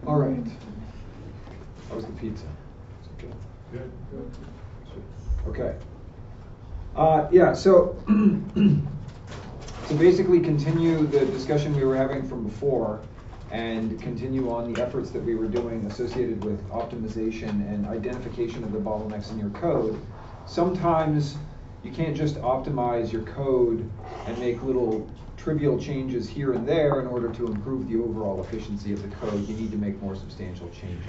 All right. That was the pizza. Okay. Good. Okay. Yeah, so to basically continue the discussion we were having from before and continue on the efforts that we were doing associated with optimization and identification of the bottlenecks in your code, sometimes you can't just optimize your code and make little trivial changes here and there in order to improve the overall efficiency of the code. You need to make more substantial changes.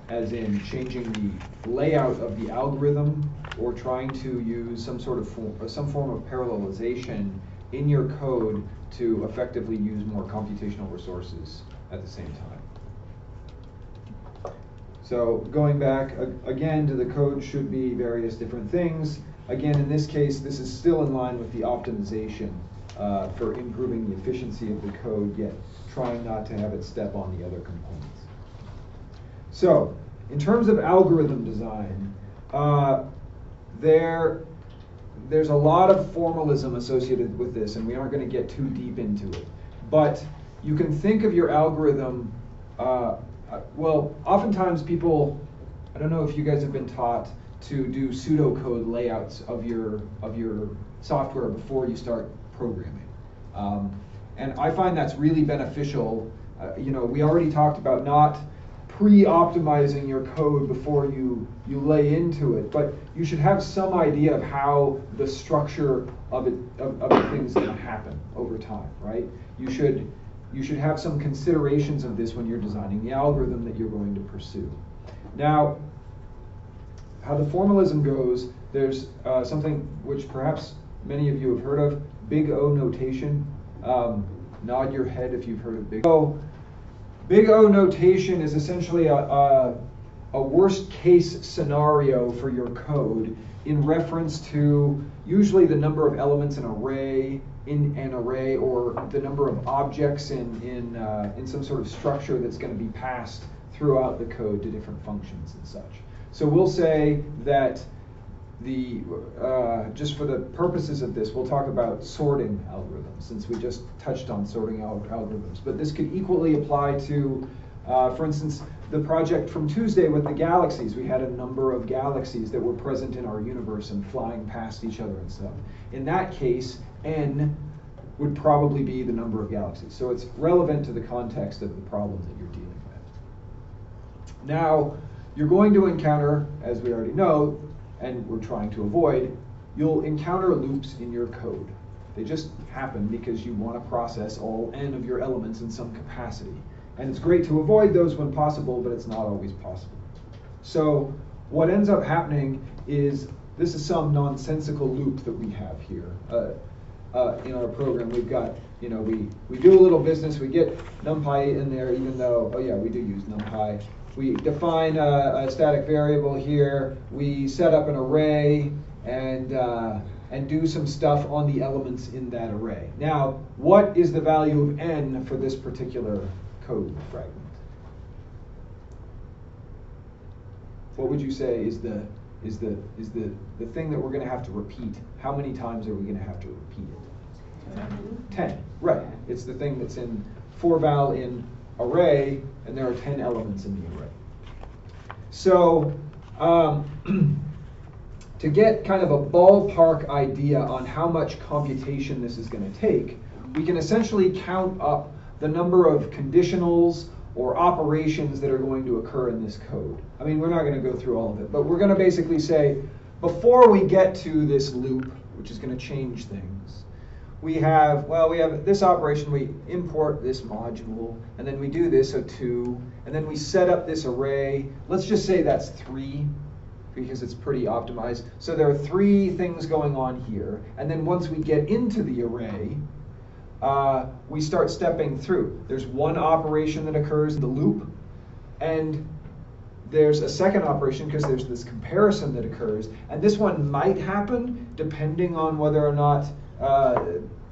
As in changing the layout of the algorithm or trying to use some form of parallelization in your code to effectively use more computational resources at the same time. So going back again to the code should be various different things. Again, in this case, this is still in line with the optimization for improving the efficiency of the code, yet trying not to have it step on the other components. So, in terms of algorithm design, there's a lot of formalism associated with this, and we aren't going to get too deep into it. But you can think of your algorithm, well, oftentimes people, I don't know if you guys have been taught to do pseudocode layouts of your software before you start programming. And I find that's really beneficial. We already talked about not pre-optimizing your code before you lay into it, but you should have some idea of how the structure of the thing is going to happen over time, right? You should have some considerations of this when you're designing the algorithm that you're going to pursue. Now, how the formalism goes, there's something which perhaps many of you have heard of, Big O notation. Nod your head if you've heard of Big O. Big O notation is essentially a worst case scenario for your code in reference to usually the number of elements in an array or the number of objects in some sort of structure that's going to be passed throughout the code to different functions and such. So we'll say that just for the purposes of this, we'll talk about sorting algorithms, since we just touched on sorting algorithms. But this could equally apply to, for instance, the project from Tuesday with the galaxies. We had a number of galaxies that were present in our universe and flying past each other and stuff. In that case, n would probably be the number of galaxies. So it's relevant to the context of the problem that you're dealing with. Now, you're going to encounter, as we already know, and we're trying to avoid, you'll encounter loops in your code. They just happen because you want to process all n of your elements in some capacity. And it's great to avoid those when possible, but it's not always possible. So what ends up happening is, this is some nonsensical loop that we have here. In our program, we've got, we do a little business, we get NumPy in there, even though, oh yeah, we do use NumPy. We define a static variable here. We set up an array and do some stuff on the elements in that array. Now, what is the value of n for this particular code fragment? What would you say is the thing that we're going to have to repeat? How many times are we going to have to repeat it? 10. Right. It's the thing that's in 4-val in array, and there are 10 elements in the array. So to get kind of a ballpark idea on how much computation this is going to take, we can essentially count up the number of conditionals or operations that are going to occur in this code. I mean, we're not going to go through all of it, but we're going to basically say, before we get to this loop, which is going to change things, we have this operation, we import this module, and then we do this, so 2, and then we set up this array. Let's just say that's 3, because it's pretty optimized. So there are 3 things going on here, and then once we get into the array, we start stepping through. There's one operation that occurs in the loop, and there's a second operation because there's this comparison that occurs, and this one might happen depending on whether or not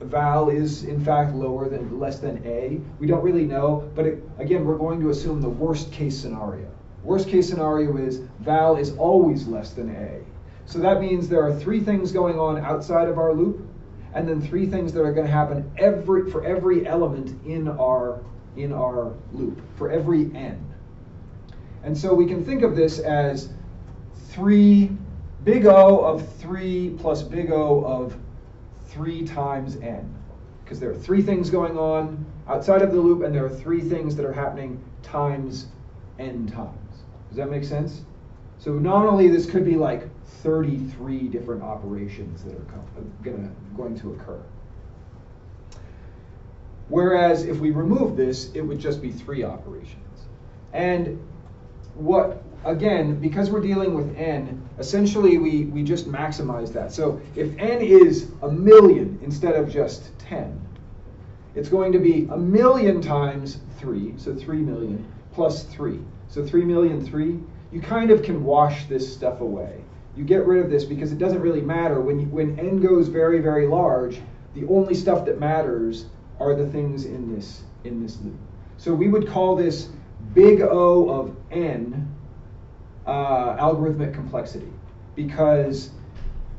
val is in fact less than a. We don't really know, but again, we're going to assume the worst case scenario. Worst case scenario is val is always less than a. So that means there are 3 things going on outside of our loop, and then 3 things that are going to happen for every element in our loop, for every n. And so we can think of this as 3 big O of 3 plus big O of 3 times n. Because there are 3 things going on outside of the loop, and there are 3 things that are happening times n times. Does that make sense? So nominally, this could be like 33 different operations that are going to occur. Whereas if we remove this, it would just be 3 operations. And again, because we're dealing with n, essentially we just maximize that. So if n is 1,000,000 instead of just 10, it's going to be 1,000,000 times 3, so 3,000,000, plus 3. So 3,000,003, you kind of can wash this stuff away. You get rid of this because it doesn't really matter. When n goes very, very large, the only stuff that matters are the things in this loop. So we would call this big O of n algorithmic complexity, because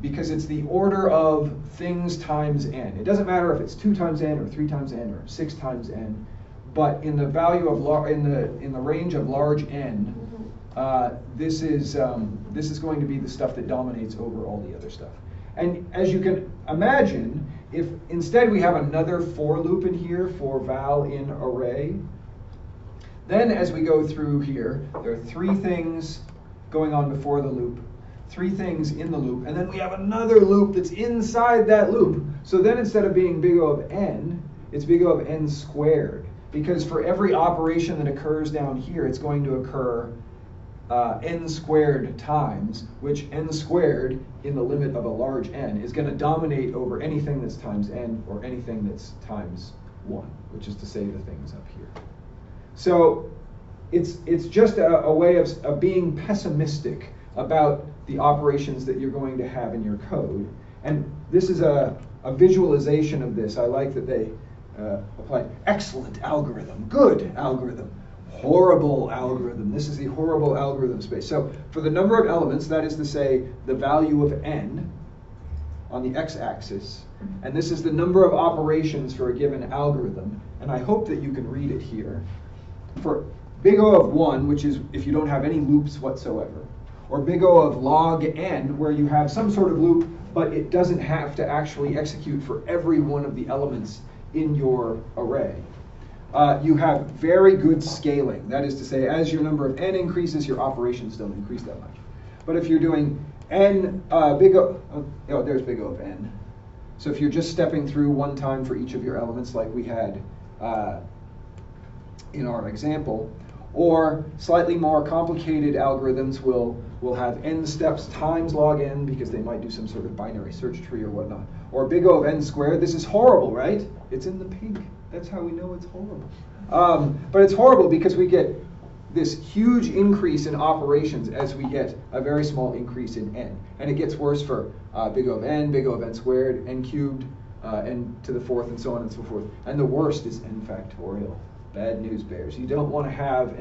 it's the order of things times n. It doesn't matter if it's 2 times n or 3 times n or 6 times n, but in the value of in the range of large n, this is going to be the stuff that dominates over all the other stuff. And as you can imagine, if instead we have another for loop in here for val in array, then as we go through here, there are 3 things going on before the loop, 3 things in the loop, and then we have another loop that's inside that loop. So then instead of being big O of n, it's big O of n squared. Because for every operation that occurs down here, it's going to occur n squared times, which n squared in the limit of a large n is going to dominate over anything that's times n or anything that's times 1, which is to say the things up here. So it's just a way of being pessimistic about the operations that you're going to have in your code. And this is a visualization of this. I like that they apply excellent algorithm, good algorithm, horrible algorithm. This is the horrible algorithm space. So for the number of elements, that is to say the value of n on the x-axis, and this is the number of operations for a given algorithm. And I hope that you can read it here. For big O of 1, which is if you don't have any loops whatsoever, or big O of log n, where you have some sort of loop, but it doesn't have to actually execute for every one of the elements in your array. You have very good scaling. That is to say, as your number of n increases, your operations don't increase that much. But if you're doing n big O, oh, there's big O of n. So if you're just stepping through 1 time for each of your elements, like we had in our example, or slightly more complicated algorithms will have n steps times log n, because they might do some sort of binary search tree or whatnot. Or big O of n squared. This is horrible, right? It's in the pink. That's how we know it's horrible. But it's horrible because we get this huge increase in operations as we get a very small increase in n. And it gets worse for big O of n squared, n cubed, n to the 4th, and so on and so forth. And the worst is n factorial. Bad news bears. You don't want to have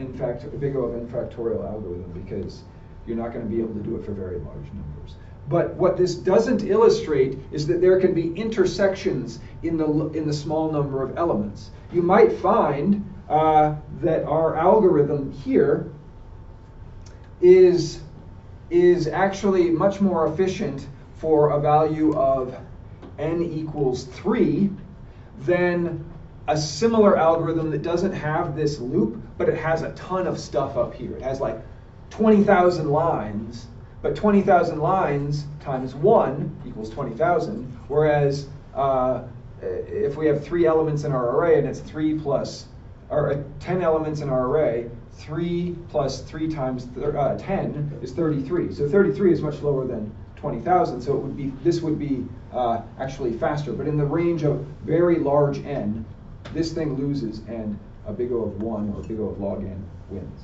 big O of n factorial algorithm, because you're not going to be able to do it for very large numbers. But what this doesn't illustrate is that there can be intersections in the small number of elements. You might find that our algorithm here is actually much more efficient for a value of n equals 3 than a similar algorithm that doesn't have this loop, but it has a ton of stuff up here. It has like 20,000 lines, but 20,000 lines times 1 equals 20,000, whereas if we have 3 elements in our array and it's 3 plus, or 10 elements in our array, 3 plus 3 times 10 is 33. So 33 is much lower than 20,000, so this would be actually faster. But in the range of very large n, this thing loses, and a big O of 1 or big O of log n wins.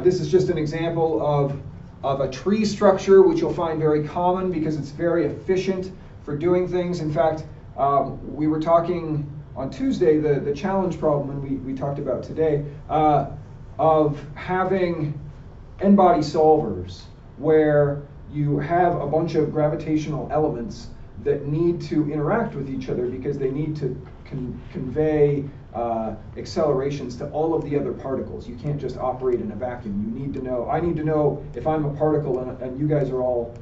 This is just an example of a tree structure, which you'll find very common because it's very efficient for doing things. In fact, we were talking on Tuesday, the challenge problem, and we talked about today, of having n-body solvers where you have a bunch of gravitational elements that need to interact with each other because they need to convey accelerations to all of the other particles. You can't just operate in a vacuum. You need to know, I need to know if I'm a particle and you guys are all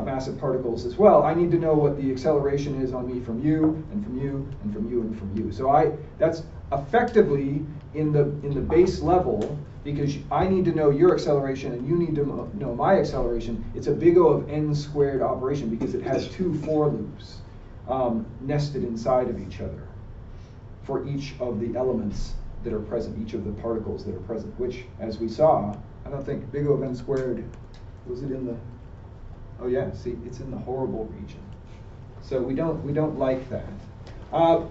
massive particles as well, I need to know what the acceleration is on me from you, and from you, and from you, and from you. So that's effectively in the base level, because I need to know your acceleration and you need to know my acceleration. It's a big O of n squared operation because it has two for loops nested inside of each other for each of the elements that are present, each of the particles that are present, which, as we saw, I don't think big O of n squared, was it in the, oh yeah, see, it's in the horrible region. So we don't like that.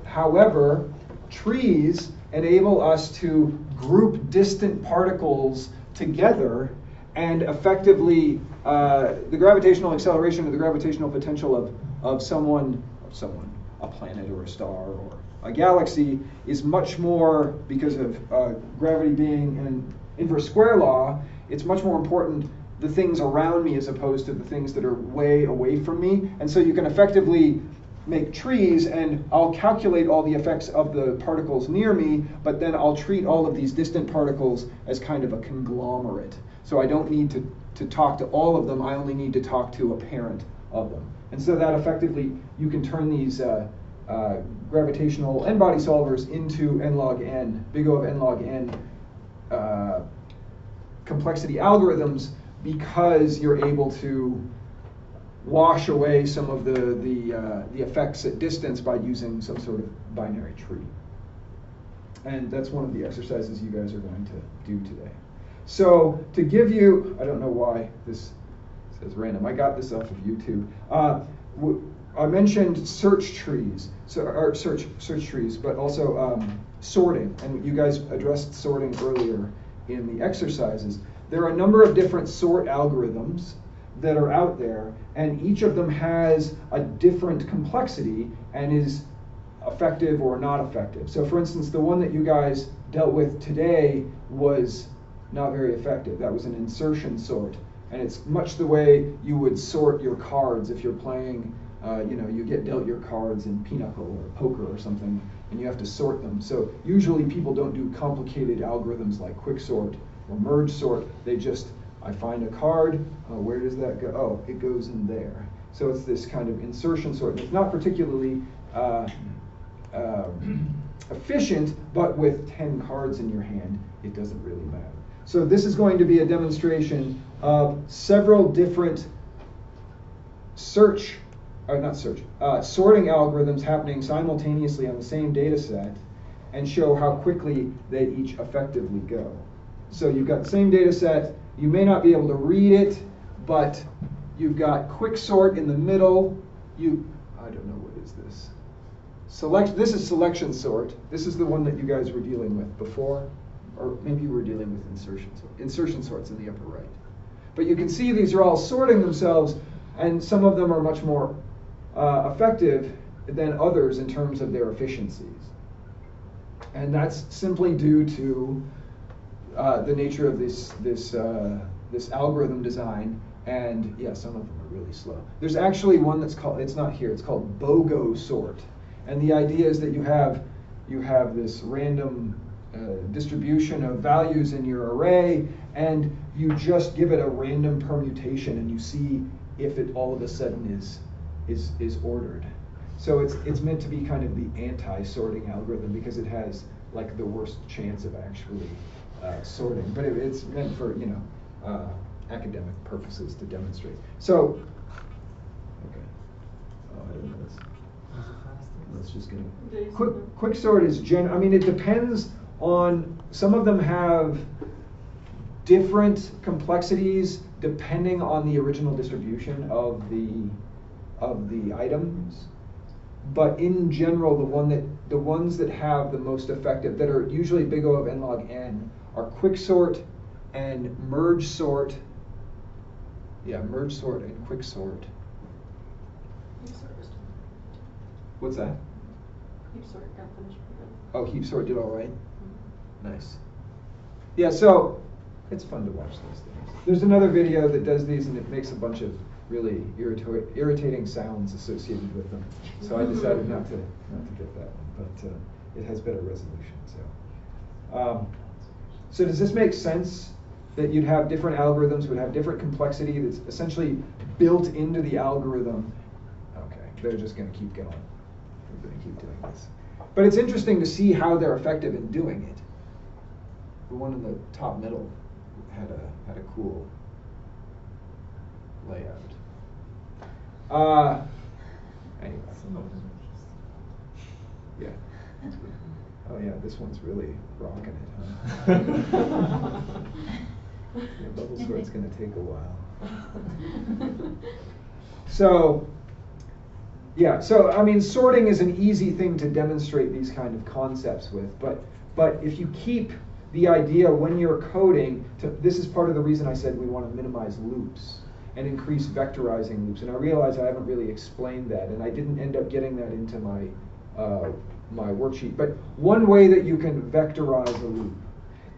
However, trees enable us to group distant particles together and effectively, the gravitational acceleration or the gravitational potential of someone, a planet or a star or a galaxy is much more, because of gravity being an inverse square law, it's much more important the things around me as opposed to the things that are way away from me. And so you can effectively make trees, and I'll calculate all the effects of the particles near me, but then I'll treat all of these distant particles as kind of a conglomerate. So I don't need to talk to all of them, I only need to talk to a parent of them. And so that effectively, you can turn these gravitational n-body solvers into n log n, big O of n log n complexity algorithms, because you're able to wash away some of the effects at distance by using some sort of binary tree. And that's one of the exercises you guys are going to do today. So to give you, I don't know why this says random. I got this off of YouTube. I mentioned search trees, or search trees, but also sorting. And you guys addressed sorting earlier in the exercises. There are a number of different sort algorithms that are out there, and each of them has a different complexity and is effective or not effective. So for instance, the one that you guys dealt with today was not very effective. That was an insertion sort, and it's much the way you would sort your cards if you're playing, you get dealt your cards in pinochle or poker or something, and you have to sort them. So usually people don't do complicated algorithms like quicksort or merge sort. They just, I find a card, where does that go? Oh, it goes in there. So it's this kind of insertion sort. It's not particularly efficient, but with 10 cards in your hand, it doesn't really matter. So this is going to be a demonstration of several different sorting algorithms happening simultaneously on the same data set, and show how quickly they each effectively go. So you've got the same data set. You may not be able to read it, but you've got quicksort in the middle. I don't know, what is this? This is selection sort. This is the one that you guys were dealing with before, or maybe you were dealing with insertion sort. Insertion sort's in the upper right. But you can see these are all sorting themselves, and some of them are much more effective than others in terms of their efficiencies. And that's simply due to the nature of this algorithm design, and yeah, some of them are really slow. There's actually one that's called, it's not here, it's called BOGO sort, and the idea is that you have this random distribution of values in your array, and you just give it a random permutation, and you see if it all of a sudden is ordered. So it's meant to be kind of the anti-sorting algorithm because it has like the worst chance of actually sorting, but it's meant for academic purposes to demonstrate. So, okay, I don't know this. Let's just get it. Quicksort is it depends on, some of them have different complexities depending on the original distribution of the items. But in general, the ones that have the most effective, that are usually big O of n log n, are quicksort and merge sort. Yeah, merge sort and quicksort. What's that? Heap sort got finished. Oh, heap sort did all right? Mm-hmm. Nice. Yeah, so it's fun to watch those things. There's another video that does these, and it makes a bunch of really irritating sounds associated with them. So I decided not to get that one, but it has better resolution. So does this make sense? That you'd have different algorithms, would have different complexity that's essentially built into the algorithm. Okay, they're just going to keep going. We're going to keep doing this. But it's interesting to see how they're effective in doing it. The one in the top middle had a cool layout. Anyway. Yeah. Oh yeah, this one's really rocking it, huh? Yeah, bubble sort's going to take a while. So, yeah, so I mean, sorting is an easy thing to demonstrate these kind of concepts with, but if you keep the idea when you're coding, this is part of the reason I said we want to minimize loops and increase vectorizing loops. And I realize I haven't really explained that, and I didn't end up getting that into my my worksheet. But one way that you can vectorize a loop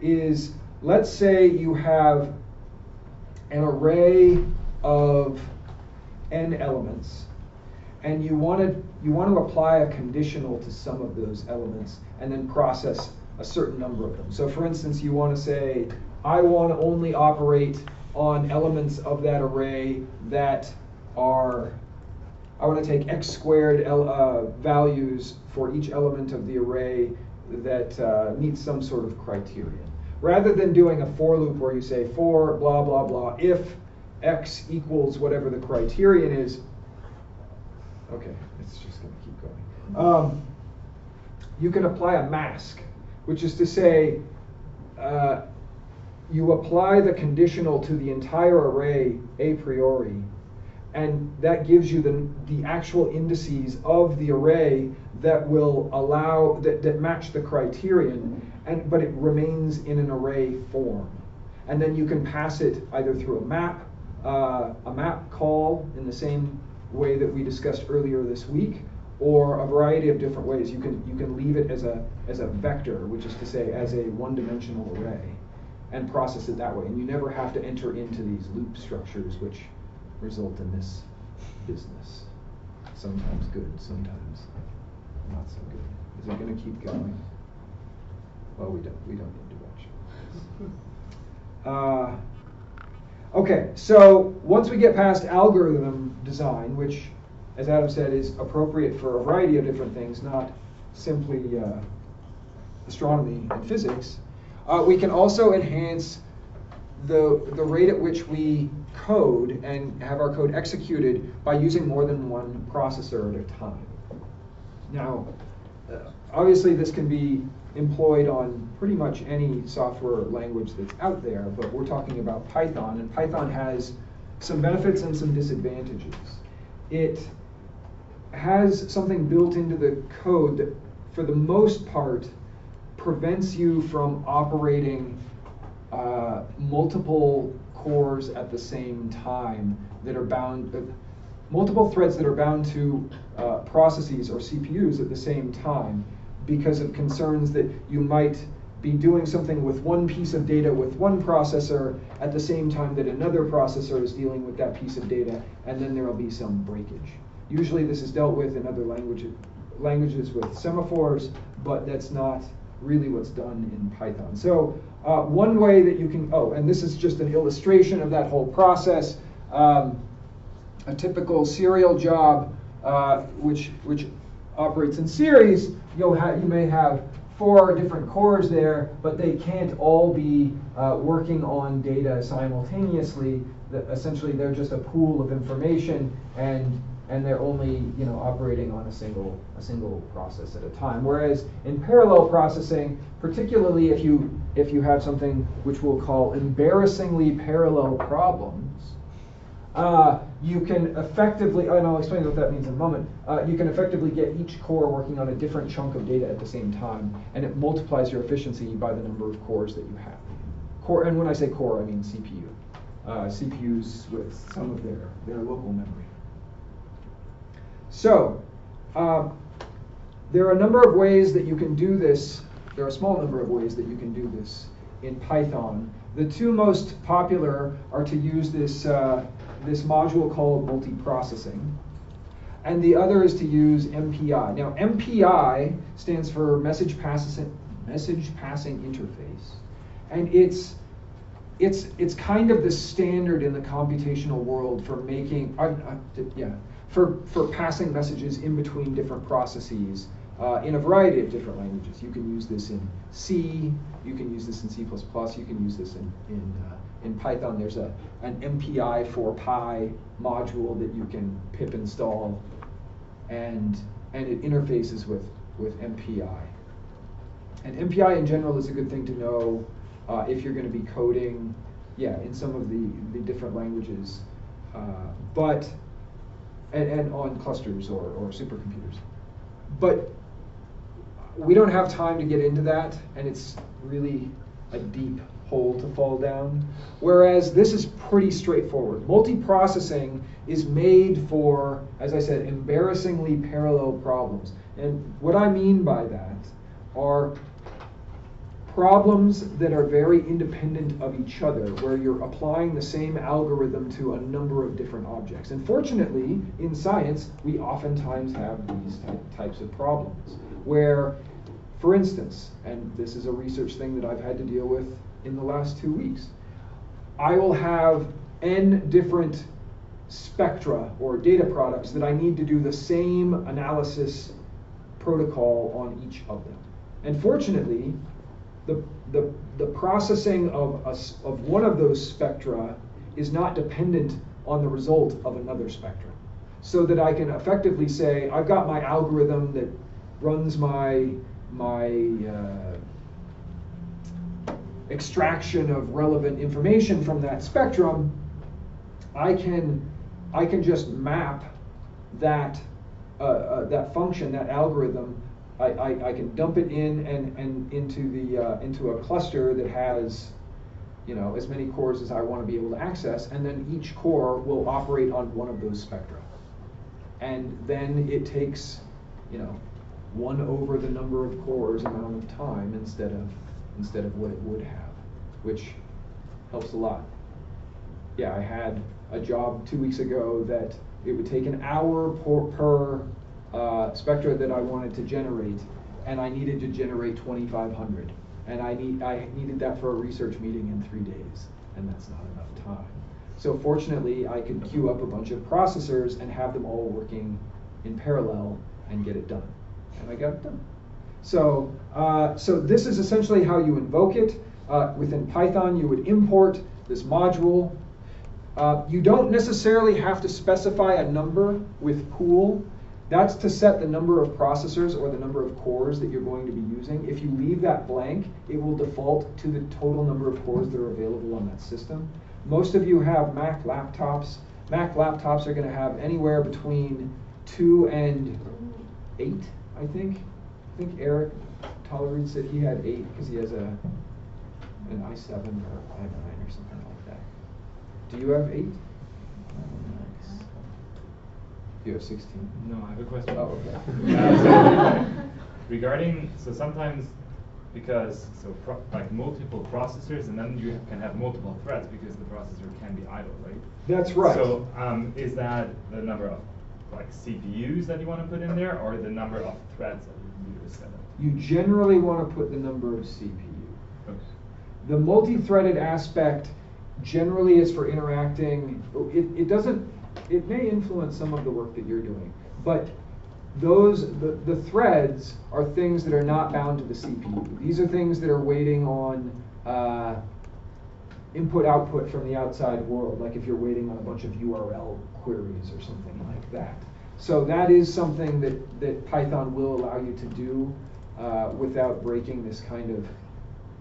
is, let's say you have an array of n elements, and you want to apply a conditional to some of those elements and then process a certain number of them. So for instance, you want to say, I want to only operate on elements of that array that are, I want to take x squared values for each element of the array that meets some sort of criterion. Rather than doing a for loop where you say for blah, blah, blah, if x equals whatever the criterion is, okay, it's just going to keep going. You can apply a mask, which is to say, you apply the conditional to the entire array a priori, and that gives you the actual indices of the array that will allow, that match the criterion, but it remains in an array form. And then you can pass it either through a map call in the same way that we discussed earlier this week, or a variety of different ways. You can leave it as a vector, which is to say as a one-dimensional array, and process it that way. And you never have to enter into these loop structures, which result in this business. Sometimes good, sometimes not so good. Is it going to keep going? Well, we don't need direction. Okay, so once we get past algorithm design, which, as Adam said, is appropriate for a variety of different things, not simply astronomy and physics, we can also enhance the rate at which we code and have our code executed by using more than one processor at a time. Now, obviously this can be employed on pretty much any software language that's out there, but we're talking about Python, and Python has some benefits and some disadvantages. It has something built into the code that, for the most part, prevents you from operating multiple cores at the same time that are bound, multiple threads that are bound to processes or CPUs at the same time, because of concerns that you might be doing something with one piece of data with one processor at the same time that another processor is dealing with that piece of data, and then there will be some breakage. Usually this is dealt with in other languages with semaphores, but that's not really what's done in Python. So one way that you can, and this is just an illustration of that whole process. A typical serial job, which operates in series, you may have 4 different cores there, but they can't all be working on data simultaneously. Essentially, they're just a pool of information, and they're only operating on a single process at a time. Whereas in parallel processing, particularly if you have something which we'll call embarrassingly parallel problems, you can effectively, and I'll explain what that means in a moment, you can effectively get each core working on a different chunk of data at the same time, and it multiplies your efficiency by the number of cores that you have. And when I say core, I mean CPU. CPUs with some of their local memory. So, there are a number of ways that you can do this. There are a small number of ways that you can do this in Python. The 2 most popular are to use this this module called multiprocessing. And the other is to use MPI. Now, MPI stands for message passing interface, and it's kind of the standard in the computational world for making for passing messages in between different processes in a variety of different languages. You can use this in C, you can use this in C++, you can use this in Python. There's an MPI for Pi module that you can pip install, and it interfaces with MPI. And MPI in general is a good thing to know if you're going to be coding, in some of the different languages, and on clusters or supercomputers. But we don't have time to get into that, and it's really a deep hole to fall down. Whereas this is pretty straightforward. Multiprocessing is made for, as I said, embarrassingly parallel problems. And what I mean by that are problems that are very independent of each other, where you're applying the same algorithm to a number of different objects. And fortunately, in science, we oftentimes have these types of problems, where, for instance, and this is a research thing that I've had to deal with in the last 2 weeks, I will have n different spectra or data products that I need to do the same analysis protocol on each of them. And fortunately, the processing of one of those spectra is not dependent on the result of another spectrum. So that I can effectively say, I've got my algorithm that runs my extraction of relevant information from that spectrum. I can just map that function, that algorithm. I can dump it in and into a cluster that has, as many cores as I want to be able to access, and then each core will operate on one of those spectra. And then it takes, 1 over the number of cores amount of time instead of what it would have, which helps a lot. Yeah, I had a job 2 weeks ago that it would take an hour per spectra that I wanted to generate, and I needed to generate 2,500, and I needed that for a research meeting in 3 days, and that's not enough time. So fortunately, I could queue up a bunch of processors and have them all working in parallel and get it done, and I got it done. So this is essentially how you invoke it. Within Python, you would import this module. You don't necessarily have to specify a number with pool. That's to set the number of processors or the number of cores that you're going to be using. If you leave that blank, it will default to the total number of cores that are available on that system. Most of you have Mac laptops. Mac laptops are going to have anywhere between 2 and 8, I think. I think Eric Tollerud said he had 8 because he has an i7 or i9 or something like that. Do you have 8? You have 16? No, I have a question. Oh, okay. Regarding, sometimes, because, like multiple processors, and then you can have multiple threads because the processor can be idle, right? That's right. So is that the number of CPUs that you want to put in there, or the number of threads that your computer is set up? You generally want to put the number of CPU. Okay. The multi-threaded aspect generally is for interacting. It may influence some of the work that you're doing, but the threads are things that are not bound to the CPU. These are things that are waiting on input-output from the outside world, like if you're waiting on a bunch of URL queries or something like that. So that is something that Python will allow you to do without breaking this kind of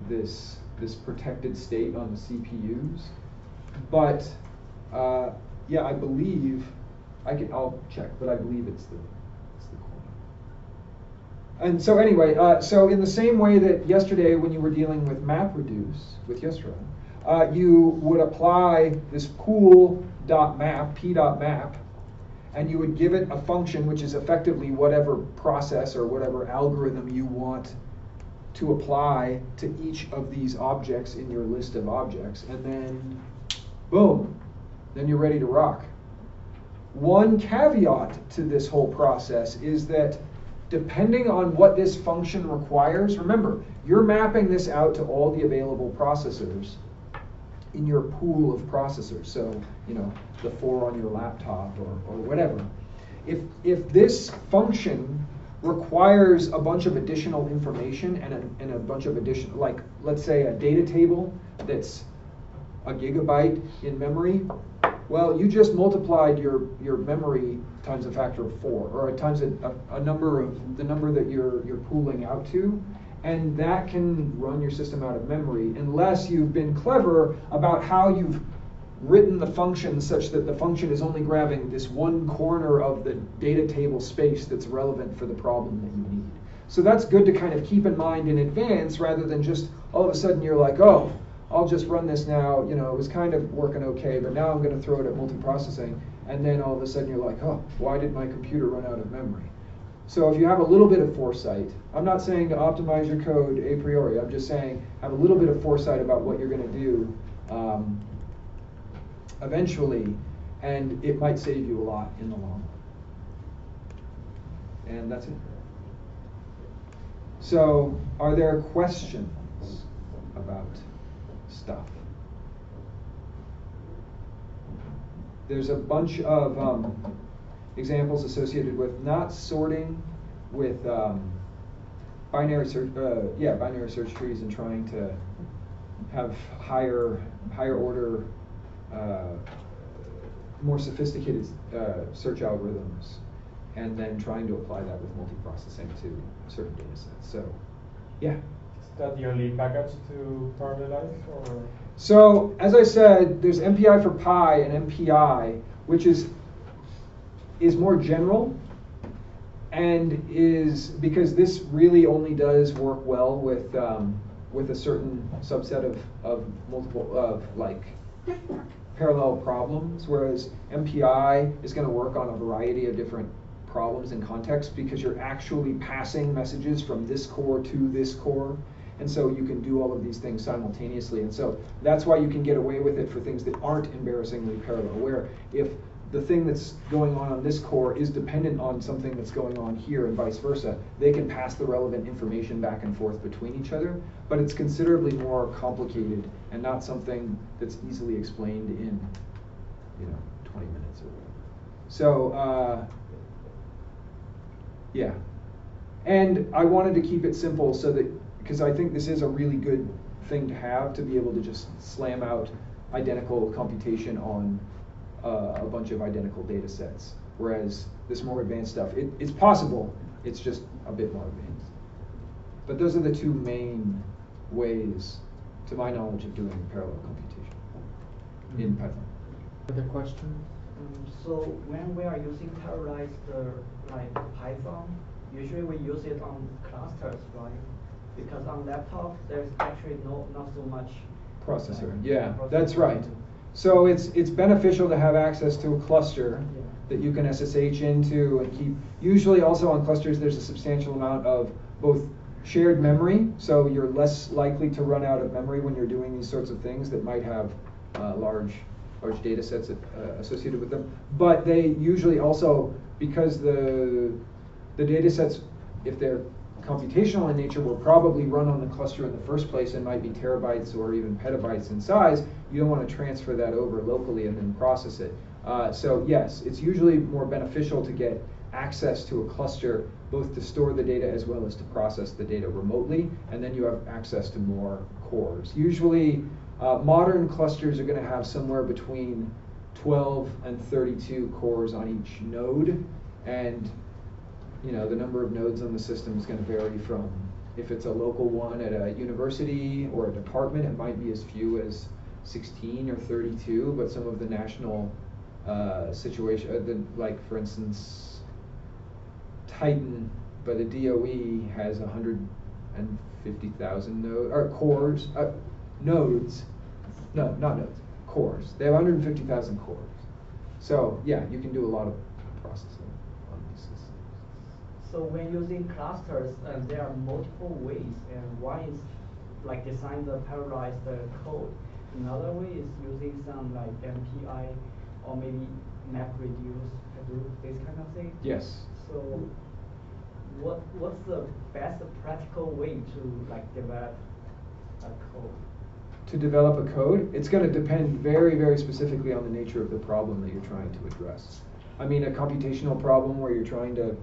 this protected state on the CPUs. But yeah, I believe I'll check, but I believe it's the core. And so anyway, so in the same way that yesterday when you were dealing with MapReduce with Yestra, you would apply this pool.map, p.map, and you would give it a function which is effectively whatever process or whatever algorithm you want to apply to each of these objects in your list of objects, and then boom, then you're ready to rock. One caveat to this whole process is that depending on what this function requires, remember, you're mapping this out to all the available processors in your pool of processors. So, you know, the 4 on your laptop or whatever. If this function requires a bunch of additional information and a bunch of additional, like, let's say a data table that's a gigabyte in memory, well, you just multiplied your memory times a factor of 4, or times a number of the number that you're pooling out to, and that can run your system out of memory unless you've been clever about how you've written the function such that the function is only grabbing this one corner of the data table space that's relevant for the problem that you need. So that's good to kind of keep in mind in advance, rather than just all of a sudden you're like, oh, I'll just run this now, you know, it was kind of working okay, but now I'm going to throw it at multiprocessing, and then all of a sudden you're like, oh, why did my computer run out of memory? So if you have a little bit of foresight, I'm not saying to optimize your code a priori, I'm just saying have a little bit of foresight about what you're going to do eventually, and it might save you a lot in the long run. And that's it. So, are there questions about stuff? There's a bunch of examples associated with not sorting, with binary search trees, and trying to have higher order, more sophisticated search algorithms, and then trying to apply that with multiprocessing to certain data sets. So, yeah. Is that the only package to parallelize, or? So, as I said, there's MPI for Pi and MPI, which is more general, and is because this really only does work well with a certain subset of multiple like parallel problems, whereas MPI is going to work on a variety of different problems and contexts, because you're actually passing messages from this core to this core, and so you can do all of these things simultaneously, and so that's why you can get away with it for things that aren't embarrassingly parallel, where if the thing that's going on this core is dependent on something that's going on here and vice versa, they can pass the relevant information back and forth between each other, but it's considerably more complicated and not something that's easily explained in, 20 minutes or whatever. So, yeah. And I wanted to keep it simple so that, because I think this is a really good thing to have, to be able to just slam out identical computation on a bunch of identical data sets, whereas this more advanced stuff, it's possible, it's just a bit more advanced. But those are the two main ways, to my knowledge, of doing parallel computation in Python. Other questions? So when we are using parallelized like Python, usually we use it on clusters, right? Because on laptop there's actually not so much processor. Yeah, that's right. So it's beneficial to have access to a cluster that you can SSH into and keep. Usually also on clusters there's a substantial amount of both shared memory, so you're less likely to run out of memory when you're doing these sorts of things that might have large data sets associated with them. But they usually also, because the data sets, if they're computational in nature, will probably run on the cluster in the first place and might be terabytes or even petabytes in size. You don't want to transfer that over locally and then process it. So yes, it's usually more beneficial to get access to a cluster, both to store the data as well as to process the data remotely, and then you have access to more cores. Usually modern clusters are going to have somewhere between 12 and 32 cores on each node, and the number of nodes on the system is going to vary from, if it's a local one at a university or a department, it might be as few as 16 or 32, but some of the national situation, like for instance, Titan by the DOE has 150,000 cores, nodes. No, not nodes, cores. They have 150,000 cores. So yeah, you can do a lot of processing on these systems. So when using clusters, there are multiple ways, and one is like design the parallelized code. Another way is using some like MPI or maybe map reduce, Hadoop, this kind of thing. Yes. So what's the best practical way to like develop a code? To develop a code, it's going to depend very, very specifically on the nature of the problem that you're trying to address. I mean, a computational problem where you're trying to,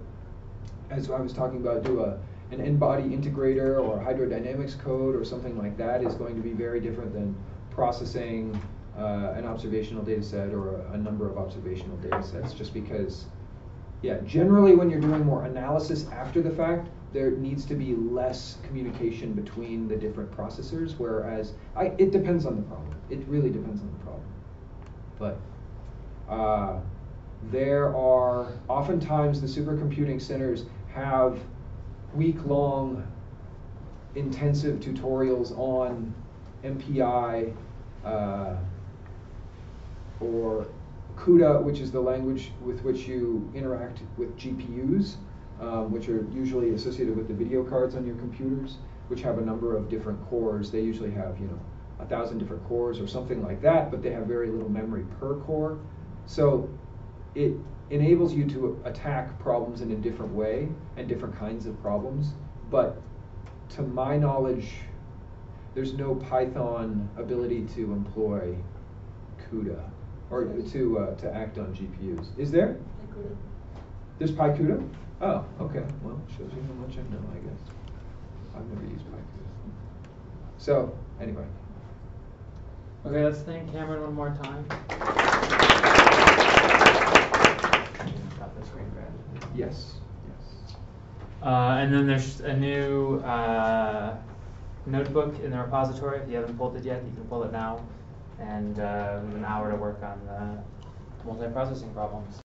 as I was talking about, do an n-body integrator or hydrodynamics code or something like that is going to be very different than processing an observational data set or a number of observational data sets, just because, yeah, generally when you're doing more analysis after the fact, there needs to be less communication between the different processors, whereas it depends on the problem. It really depends on the problem. But there are, oftentimes the supercomputing centers have week-long intensive tutorials on MPI or CUDA, which is the language with which you interact with GPUs, which are usually associated with the video cards on your computers, which have a number of different cores. They usually have, 1,000 different cores or something like that, but they have very little memory per core. So it enables you to attack problems in a different way and different kinds of problems. But to my knowledge, there's no Python ability to employ CUDA or to act on GPUs. Is there? There's PyCUDA? Oh, okay. Well, shows you how much I know, I guess. I've never used PyCUDA. So, anyway. Okay, let's thank Cameron one more time. Got the screen grab. Yes. And then there's a new notebook in the repository. If you haven't pulled it yet, you can pull it now. And we have an hour to work on the multiprocessing problems.